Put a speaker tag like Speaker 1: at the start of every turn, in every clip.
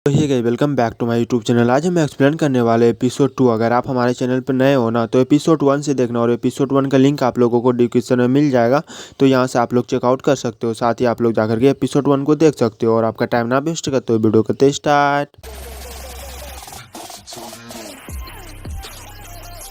Speaker 1: तो hey guys, welcome back to my YouTube channel. आज हम एक्सप्लेन करने वाले एपिसोड 2। अगर आप हमारे चैनल पर नए हो ना तो एपिसोड 1 से देखना, और एपिसोड 1 का लिंक आप लोगों को डिस्क्रिप्शन में मिल जाएगा, तो यहाँ से आप लोग चेकआउट कर सकते हो। साथ ही आप लोग जाकर के एपिसोड 1 को देख सकते हो। और आपका टाइम ना वेस्ट करते हो, वीडियो करते स्टार्ट।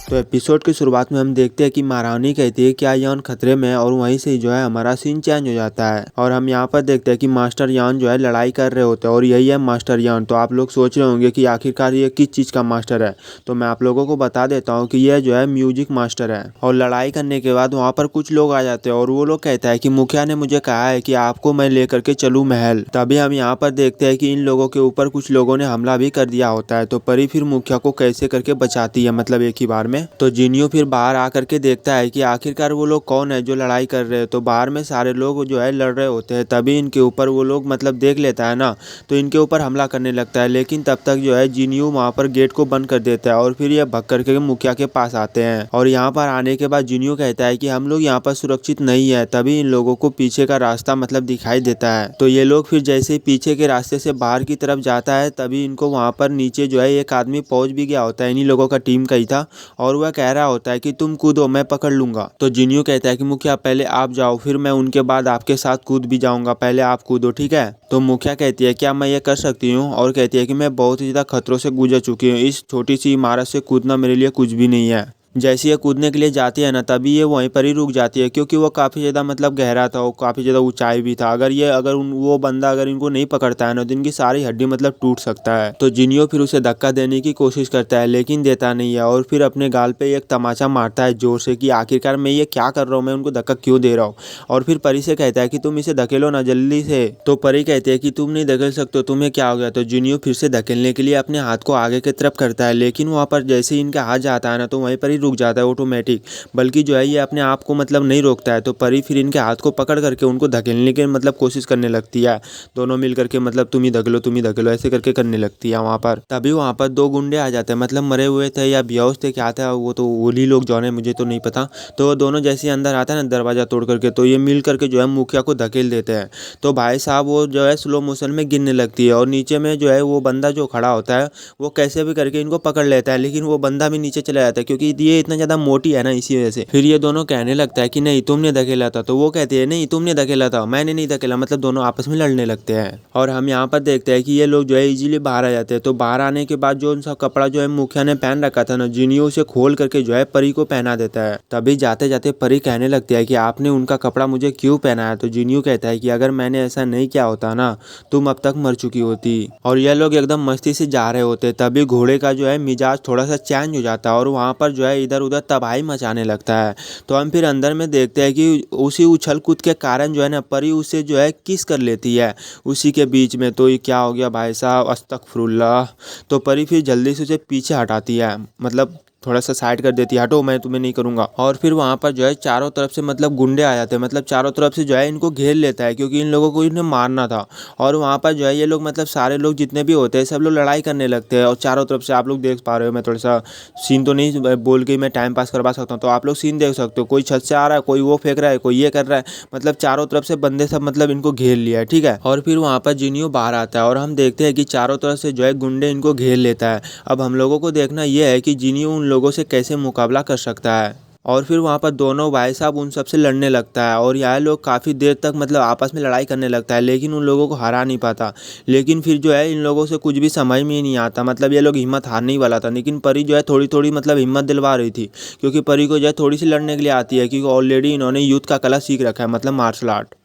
Speaker 1: तो एपिसोड की शुरुआत में हम देखते हैं कि महारानी कहती है क्या यान खतरे में है, और वहीं से जो है हमारा सीन चेंज हो जाता है। और हम यहाँ पर देखते हैं कि मास्टर यान जो है लड़ाई कर रहे होते हैं, और यही है मास्टर यान। तो आप लोग सोच रहे होंगे कि आखिरकार ये किस चीज़ का मास्टर है, तो मैं आप लोगों को बता देता हूँ कि यह जो है म्यूजिक मास्टर है। और लड़ाई करने के बाद वहाँ पर कुछ लोग आ जाते हैं, और वो लोग कहता है कि मुखिया ने मुझे कहा है कि आपको मैं लेकर के चलूँ महल। तभी हम यहाँ पर देखते हैं कि इन लोगों के ऊपर कुछ लोगों ने हमला भी कर दिया होता है। तो परी फिर मुखिया को कैसे करके बचाती है, मतलब एक ही बार में। तो जिनियो फिर बाहर आकर के देखता है कि आखिरकार वो लोग कौन है जो लड़ाई कर रहे हैं। तो बाहर में सारे लोग जो है लड़ रहे होते हैं। तभी इनके ऊपर वो लोग मतलब देख लेता है ना, तो इनके ऊपर हमला करने लगता है। लेकिन तब तक जो है जिनियो वहाँ पर गेट को बंद कर देता है, और फिर ये भग करके मुखिया के पास आते हैं। और यहाँ पर आने के बाद जिनियो कहता है कि हम लोग यहाँ पर सुरक्षित नहीं है। तभी इन लोगों को पीछे का रास्ता मतलब दिखाई देता है। तो ये लोग फिर जैसे ही पीछे के रास्ते से बाहर की तरफ जाता है, तभी इनको वहाँ पर नीचे जो है एक आदमी पहुँच भी गया होता है, इन्हीं लोगों का टीम का ही था। और वह कह रहा होता है कि तुम कूदो, मैं पकड़ लूंगा। तो जिनियो कहता है कि मुखिया पहले आप जाओ, फिर मैं उनके बाद आपके साथ कूद भी जाऊंगा, पहले आप कूदो, ठीक है। तो मुखिया कहती है क्या मैं ये कर सकती हूँ, और कहती है कि मैं बहुत ही ज़्यादा खतरों से गुजर चुकी हूँ, इस छोटी सी इमारत से कूदना मेरे लिए कुछ भी नहीं है। जैसे ये कूदने के लिए जाती है ना, तभी ये वहीं पर ही रुक जाती है, क्योंकि वो काफ़ी ज़्यादा मतलब गहरा था, वो काफ़ी ज़्यादा ऊंचाई भी था। वो बंदा अगर इनको नहीं पकड़ता है ना, तो इनकी सारी हड्डी मतलब टूट सकता है। तो जिनियो फिर उसे धक्का देने की कोशिश करता है, लेकिन देता नहीं है। और फिर अपने गाल पे एक तमाचा मारता है जोर से कि आखिरकार मैं ये क्या कर रहा हूँ, मैं उनको धक्का क्यों दे रहा हूँ। और फिर परी से कहता है कि तुम इसे धकेलो ना जल्दी से। तो परी कहती है कि तुम नहीं धकेल सकते, तुम्हें क्या हो गया। तो जिनियो फिर से धकेलने के लिए अपने हाथ को आगे की तरफ करता है, लेकिन वहाँ पर जैसे ही इनका हाथ जाता है ना, तो वहीं पर ही रुक जाता है ऑटोमेटिक। बल्कि जो है ये अपने आप को मतलब नहीं रोकता है। तो परी फिर इनके हाथ को पकड़ करके उनको धकेलने की मतलब कोशिश करने लगती है। दोनों मिल करके मतलब तुम ही धकेलो ऐसे करके करने लगती है वहाँ पर। तभी वहाँ पर दो गुंडे आ जाते हैं, मतलब मरे हुए थे या बेहोश थे, क्या था वो, तो वही लोग जो है मुझे तो नहीं पता। तो दोनों जैसे अंदर आता है ना दरवाजा तोड़ करके, तो ये मिल करके जो है मुखिया को धकेल देते हैं। तो भाई साहब वो जो है स्लो मोशन में गिरने लगती है, और नीचे में जो है वो बंदा जो खड़ा होता है वो कैसे भी करके इनको पकड़ लेता है, लेकिन वो बंदा भी नीचे चला जाता है, क्योंकि ये इतना ज़्यादा मोटी है ना, इसी वजह से। फिर ये दोनों कहने लगता है कि नहीं तुमने धकेला था, तो वो कहती है नहीं तुमने धकेला था, मैंने नहीं धकेला, मतलब दोनों आपस में लड़ने लगते हैं। और हम यहाँ पर देखते हैं कि ये लोग जो है इजीली बाहर आ जाते हैं। तो बाहर आने के बाद जो उनका कपड़ा जो है मुखिया ने पहन रखा था ना, जिनियो उसे खोल करके जो है परी को पहना देता है। तभी जाते जाते परी कहने लगती है कि आपने उनका कपड़ा मुझे क्यों पहनाया। तो जिनियो कहता है कि अगर मैंने ऐसा नहीं किया होता ना, तुम अब तक मर चुकी होती। और ये लोग एकदम मस्ती से जा रहे होते, तभी घोड़े का जो है मिजाज थोड़ा सा चेंज हो जाता है, और वहाँ पर जो है इधर उधर तबाही मचाने लगता है। तो हम फिर अंदर में देखते हैं कि उसी उछल कूद के कारण जो है ना परी उसे जो है किस कर लेती है उसी के बीच में। तो ये क्या हो गया भाई साहब, अस्तगफुरुल्लाह। तो परी फिर जल्दी से उसे पीछे हटाती है, मतलब थोड़ा सा साइड कर देती है, हटो मैं तुम्हें नहीं करूंगा। और फिर वहाँ पर जो है चारों तरफ से मतलब गुंडे आ जाते हैं, मतलब चारों तरफ से जो है इनको घेर लेता है, क्योंकि इन लोगों को इन्हें मारना था। और वहाँ पर जो है ये लोग मतलब सारे लोग जितने भी होते हैं सब लोग लड़ाई करने लगते हैं, और चारों तरफ से आप लोग देख पा रहे हो। मैं थोड़ा सा सीन तो नहीं बोल के मैं टाइम पास करवा सकता हूँ, तो आप लोग सीन देख सकते हो। कोई छत से आ रहा है, कोई वो फेंक रहा है, कोई ये कर रहा है, मतलब चारों तरफ से बंदे सब मतलब इनको घेर लिया है, ठीक है। और फिर वहाँ पर जिनियो बाहर आता है, और हम देखते हैं कि चारों तरफ से जो है गुंडे इनको घेर लेता है। अब हम लोगों को देखना यह है कि जिनियो उन लोगों से कैसे मुकाबला कर सकता है। और फिर वहाँ पर दोनों भाई साहब उन सब से लड़ने लगता है, और यह लोग काफ़ी देर तक मतलब आपस में लड़ाई करने लगता है, लेकिन उन लोगों को हरा नहीं पाता। लेकिन फिर जो है इन लोगों से कुछ भी समझ में ही नहीं आता, मतलब ये लोग हिम्मत हारने ही वाला था। लेकिन परी जो है थोड़ी थोड़ी मतलब हिम्मत दिलवा रही थी, क्योंकि परी को जो है थोड़ी सी लड़ने के लिए आती है, क्योंकि ऑलरेडी इन्होंने युद्ध का कला सीख रखा है, मतलब मार्शल आर्ट।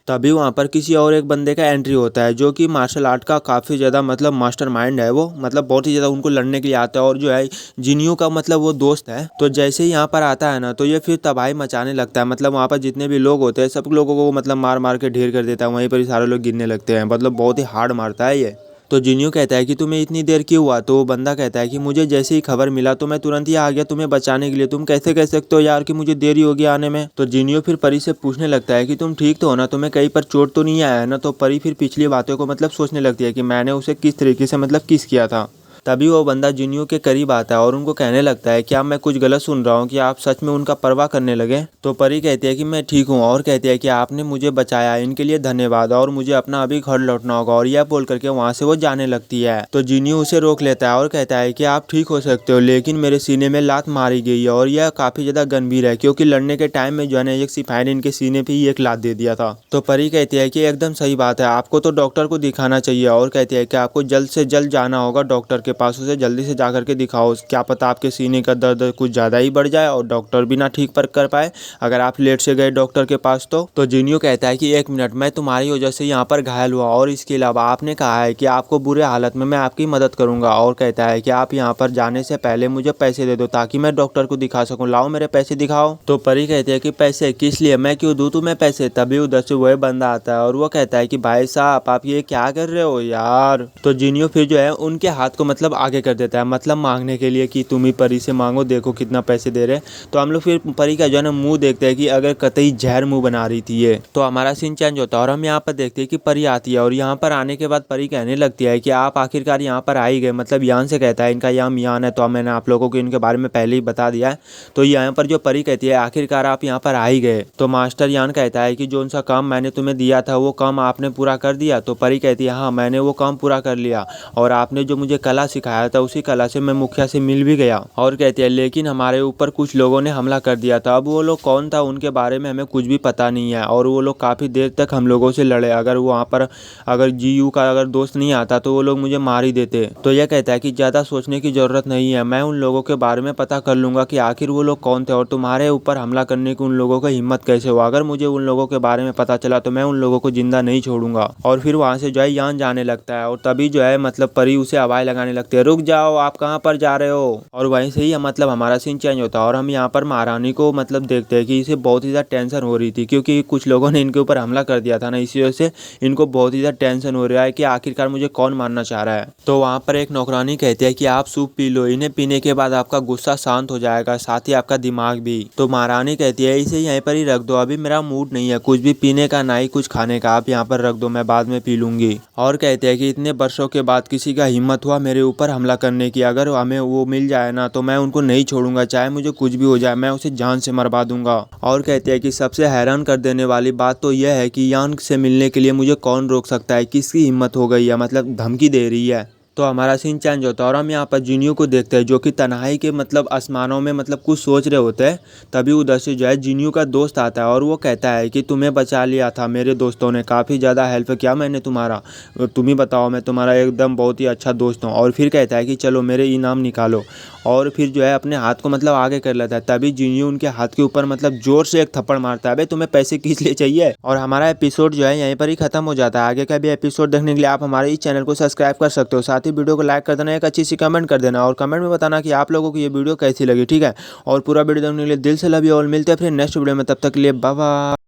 Speaker 1: तभी वहाँ पर किसी और एक बंदे का एंट्री होता है, जो कि मार्शल आर्ट का काफ़ी ज़्यादा मतलब मास्टरमाइंड है वो, मतलब बहुत ही ज़्यादा उनको लड़ने के लिए आता है, और जो है जिनियो का मतलब वो दोस्त है। तो जैसे ही यहाँ पर आता है ना, तो ये फिर तबाही मचाने लगता है, मतलब वहाँ पर जितने भी लोग होते हैं सब लोगों को मतलब मार मार के ढेर कर देता है, वहीं पर ही सारे लोग गिरने लगते हैं, मतलब बहुत ही हार्ड मारता है ये। तो जिनियो कहता है कि तुम्हें इतनी देर क्यों हुआ। तो वो बंदा कहता है कि मुझे जैसे ही खबर मिला तो मैं तुरंत ही आ गया तुम्हें बचाने के लिए, तुम कैसे कह सकते हो यार कि मुझे देरी होगी आने में। तो जिनियो फिर परी से पूछने लगता है कि तुम ठीक तो हो ना, तुम्हें कहीं पर चोट तो नहीं आया है ना। तो परी फिर पिछली बातों को मतलब सोचने लगती है कि मैंने उसे किस तरीके से मतलब किस किया था। तभी वो बंदा जिनियो के करीब आता है और उनको कहने लगता है क्या मैं कुछ गलत सुन रहा हूँ कि आप सच में उनका परवाह करने लगे। तो परी कहती है कि मैं ठीक हूँ और कहती है कि आपने मुझे बचाया, इनके लिए धन्यवाद और मुझे अपना अभी घर लौटना होगा। और यह बोल करके वहाँ से वो जाने लगती है। तो जिनियो उसे रोक लेता है और कहता है कि आप ठीक हो सकते हो, लेकिन मेरे सीने में लात मारी गई है और यह काफी ज्यादा गंभीर है क्योंकि लड़ने के टाइम में जो है ना एक सिपाही ने इनके सीने पे ही एक लात दे दिया था। तो परी कहती है कि एकदम सही बात है, आपको तो डॉक्टर को दिखाना चाहिए। और कहती है कि आपको जल्द से जल्द जाना होगा डॉक्टर के पास, उसे जल्दी से जाकर के दिखाओ, क्या पता आपके सीने का दर्द कुछ ज्यादा ही बढ़ जाए और डॉक्टर भी ना ठीक पर कर पाए अगर आप लेट से गए डॉक्टर के पास। तो जिनियो कहता है कि एक मिनट, मैं तुम्हारी वजह से यहाँ पर घायल हुआ और इसके अलावा आपने कहा है कि आपको बुरे हालत में मैं आपकी मदद करूंगा। और कहता है कि आप यहाँ पर जाने से पहले मुझे पैसे दे दो ताकि मैं डॉक्टर को दिखा सकूं, लाओ मेरे पैसे दिखाओ। तो परी कहती है कि पैसे किस लिए, मैं क्यों दूं तुम्हें पैसे। तभी उधर से वह बंदा आता है और वो कहता है कि भाई साहब आप ये क्या कर रहे हो यार। तो जिनियो फिर जो है उनके हाथ को मतलब आगे कर देता है, मतलब मांगने के लिए कि तुम ही परी से मांगो, देखो कितना पैसे दे रहे। तो हम लोग फिर परी का जो है ना मुंह देखते हैं कि अगर कतई जहर मुंह बना रही थी ये। तो हमारा सीन चेंज होता है और हम यहाँ पर देखते हैं कि परी आती है और यहाँ पर आने के बाद परी कहने लगती है कि आप आखिरकार यहाँ पर आ ही गए। मतलब यान से कहता है, इनका नाम यान है, तो मैंने आप लोगों को इनके बारे में पहले ही बता दिया है। तो यहाँ पर जो परी कहती है आखिरकार आप यहाँ पर आ ही गए। तो मास्टर यान कहता है कि जो सा काम मैंने तुम्हें दिया था वो काम आपने पूरा कर दिया। तो परी कहती है हाँ मैंने वो काम पूरा कर लिया और आपने जो मुझे कला सिखाया था उसी कला से मैं मुखिया से मिल भी गया। और कहती है लेकिन हमारे ऊपर कुछ लोगों ने हमला कर दिया था, अब वो लोग कौन था उनके बारे में हमें कुछ भी पता नहीं है और वो लोग काफ़ी देर तक हम लोगों से लड़े। अगर वहाँ पर अगर जीयू का अगर दोस्त नहीं आता तो वो लोग मुझे मार ही देते। तो यह कहता है कि ज़्यादा सोचने की ज़रूरत नहीं है, मैं उन लोगों के बारे में पता कर लूँगा कि आखिर वो लोग कौन थे और तुम्हारे ऊपर हमला करने की उन लोगों को हिम्मत कैसे हुआ। अगर मुझे उन लोगों के बारे में पता चला तो मैं उन लोगों को जिंदा नहीं छोड़ूंगा। और फिर वहाँ से जो है यान जाने लगता है और तभी जो है मतलब परी उसे आवाज़ लगाने लगती है, रुक जाओ आप कहाँ पर जा रहे हो। और वहीं से ही मतलब हमारा सीन चेंज होता है और हम यहाँ पर महारानी को मतलब देखते हैं कि इसे बहुत ही ज़्यादा टेंशन हो रही थी क्योंकि कुछ लोगों ने इनके ऊपर हमला कर दिया था ना, इसी वजह से इनको बहुत ही ज़्यादा टेंशन हो रहा है कि आखिरकार मुझे कौन मारना चाह रहा है। तो वहाँ पर एक नौकरानी कहती है कि आप सूप पी लो, इन्हें पीने के बाद आपका गुस्सा शांत हो जाएगा, साथ ही आपका दिमाग भी। तो महारानी कहती है इसे यहीं पर ही रख दो, अभी मेरा मूड नहीं है कुछ भी पीने का ना ही कुछ खाने का, आप यहाँ पर रख दो मैं बाद में पी लूंगी। और कहते हैं कि इतने वर्षों के बाद किसी का हिम्मत हुआ मेरे ऊपर हमला करने की, अगर हमें वो मिल जाए ना तो मैं उनको नहीं छोड़ूंगा, चाहे मुझे कुछ भी हो जाए मैं उसे जान से मरवा दूंगा। और कहते हैं कि सबसे हैरान कर देने वाली बात तो यह है कि यान से मिलने के लिए मुझे कौन रोक सकता है, किसकी हिम्मत हो गई है, मतलब धमकी दे रही है। तो हमारा सीन चेंज होता है और हम यहाँ पर जिनियो को देखते हैं जो कि तन्हाई के मतलब आसमानों में मतलब कुछ सोच रहे होते हैं। तभी उधर से जो है जिनियो का दोस्त आता है और वो कहता है कि तुम्हें बचा लिया था मेरे दोस्तों ने, काफ़ी ज़्यादा हेल्प किया मैंने तुम्हारा, तुम ही बताओ, मैं तुम्हारा एकदम बहुत ही अच्छा दोस्त हूँ। और फिर कहता है कि चलो मेरे इनाम निकालो और फिर जो है अपने हाथ को मतलब आगे कर लेता है। तभी जिनियो उनके हाथ के ऊपर मतलब जोर से एक थप्पड़ मारता है, अबे तुम्हें पैसे किस लिए चाहिए। और हमारा एपिसोड जो है यहीं पर ही खत्म हो जाता है। आगे का भी एपिसोड देखने के लिए आप हमारे इस चैनल को सब्सक्राइब कर सकते हो, साथ ही वीडियो को लाइक कर देना, एक अच्छी सी कमेंट कर देना और कमेंट में बताना कि आप लोगों को ये वीडियो कैसी लगी, ठीक है। और पूरा वीडियो देखने के लिए दिल से लव यू ऑल, मिलते हैं फिर नेक्स्ट वीडियो में, तब तक के लिए बाय बाय।